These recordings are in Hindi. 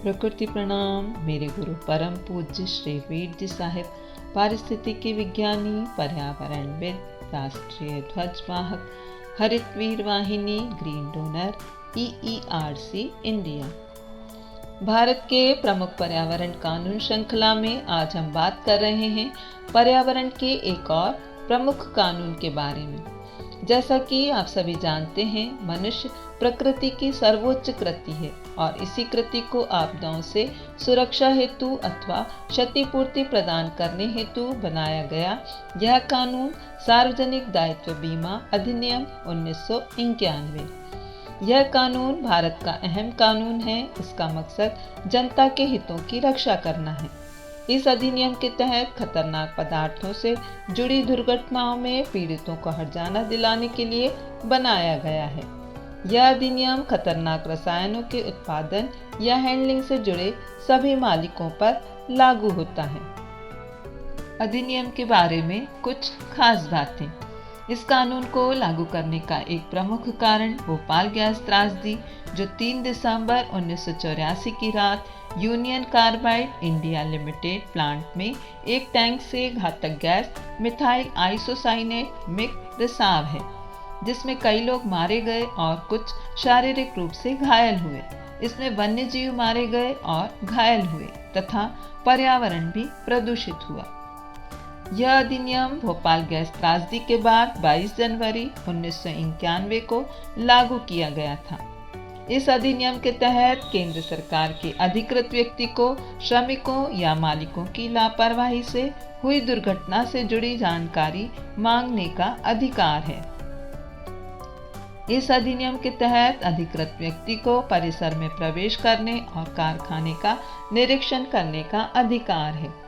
प्रकृति प्रणाम। मेरे गुरु परम पूज्य श्री वीर जी साहिब पारिस्थितिकी विज्ञानी, पर्यावरणविद, राष्ट्रीय ध्वज वाहक, हरित वीर वाहिनी, green donor, EERC India. Bharat के प्रमुख पर्यावरण कानून श्रृंखला में आज हम बात कर रहे हैं पर्यावरण के एक और प्रमुख कानून के बारे में। जैसा कि आप सभी जानते हैं, मनुष्य प्रकृति की सर्वोच्च कृति है और इसी कृति को आपदाओं से सुरक्षा हेतु अथवा क्षतिपूर्ति प्रदान करने हेतु बनाया गया यह कानून सार्वजनिक दायित्व बीमा अधिनियम 1991। यह कानून भारत का अहम कानून है। इसका मकसद जनता के हितों की रक्षा करना है। इस अधिनियम के तहत खतरनाक पदार्थों से जुड़ी दुर्घटनाओं में पीड़ितों को हर्जाना दिलाने के लिए बनाया गया है। यह अधिनियम खतरनाक रसायनों के उत्पादन या हैंडलिंग से जुड़े सभी मालिकों पर लागू होता है। अधिनियम के बारे में कुछ खास बातें। इस कानून को लागू करने का एक प्रमुख कारण भोपाल गैस त्रासदी, जो 3 दिसंबर 1984 की रात union carbide India limited plant में एक टैंक से घातक गैस मिथाइल आइसोसाइनेट मिक रिसाव है, जिसमें कई लोग मारे गए और कुछ शारीरिक रूप से घायल हुए। इसमें वन्य जीव मारे गए और घायल हुए तथा पर्यावरण भी प्रदूषित हुआ। यह अधिनियम भोपाल गैस त्रासदी के बाद 22 जनवरी 1991 को लागू किया गया था। इस अधिनियम के तहत केंद्र सरकार के अधिकृत व्यक्ति को श्रमिकों या मालिकों की लापरवाही से हुई दुर्घटना से जुड़ी जानकारी मांगने का अधिकार है। इस अधिनियम के तहत अधिकृत व्यक्ति को परिसर में प्रवेश करने और कारखाने का निरीक्षण करने का अधिकार है।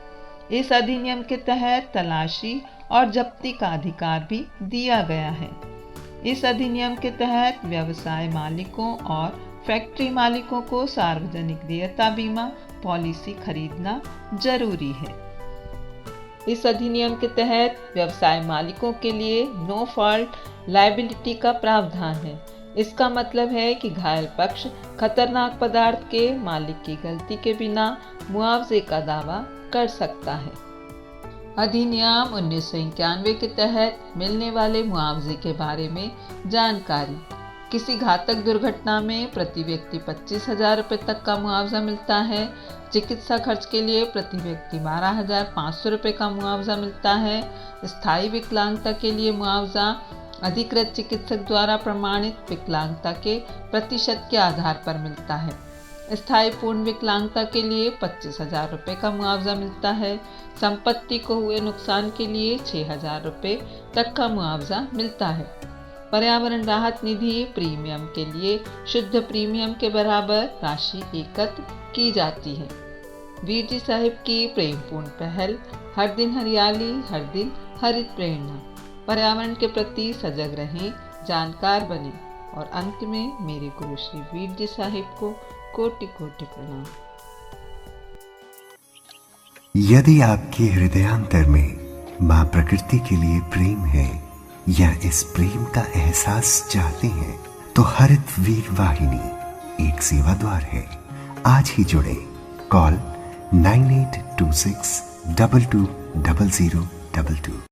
इस अधिनियम के तहत तलाशी और जब्ती का अधिकार भी दिया गया है। इस अधिनियम के तहत व्यवसाय मालिकों और फैक्ट्री मालिकों को सार्वजनिक देयता बीमा पॉलिसी खरीदना जरूरी है। इस अधिनियम के तहत व्यवसाय मालिकों के लिए नो फॉल्ट लायबिलिटी का प्रावधान है। इसका मतलब है कि घायल पक्ष खतरनाक पदार्थ के मालिक की गलती के बिना मुआवजे का दावा कर सकता है। अधिनियम 1991 के तहत मिलने वाले मुआवजे के बारे में जानकारी। किसी घातक दुर्घटना में प्रति व्यक्ति 25,000 रुपये तक का मुआवजा मिलता है। चिकित्सा खर्च के लिए प्रति व्यक्ति 12,500 रुपये का मुआवजा मिलता है। स्थायी विकलांगता के लिए मुआवजा अधिकृत चिकित्सक द्वारा प्रमाणित विकलांगता के प्रतिशत के आधार पर मिलता है। स्थायी पूर्ण विकलांगता के लिए 25,000 रुपये का मुआवजा मिलता है। संपत्ति को हुए नुकसान के लिए 6,000 रुपये तक का मुआवजा मिलता है। पर्यावरण राहत निधि प्रीमियम के लिए शुद्ध प्रीमियम के बराबर राशि एकत्र की जाती है। वीर जी साहिब की प्रेमपूर्ण पहल, हर दिन हरियाली, हर दिन हरित प्रेरणा। पर्यावरण के प्रति सजग रहें, जानकार बने और अंत में मेरे गुरु श्री वीर जी साहिब को कोटि कोटि प्रणाम। यदि आपके हृदयांतर में मां प्रकृति के लिए प्रेम है या इस प्रेम का एहसास चाहते हैं, तो हरित वीर वाहिनी एक सेवा द्वार है। आज ही जुड़े। कॉल 9826 220022।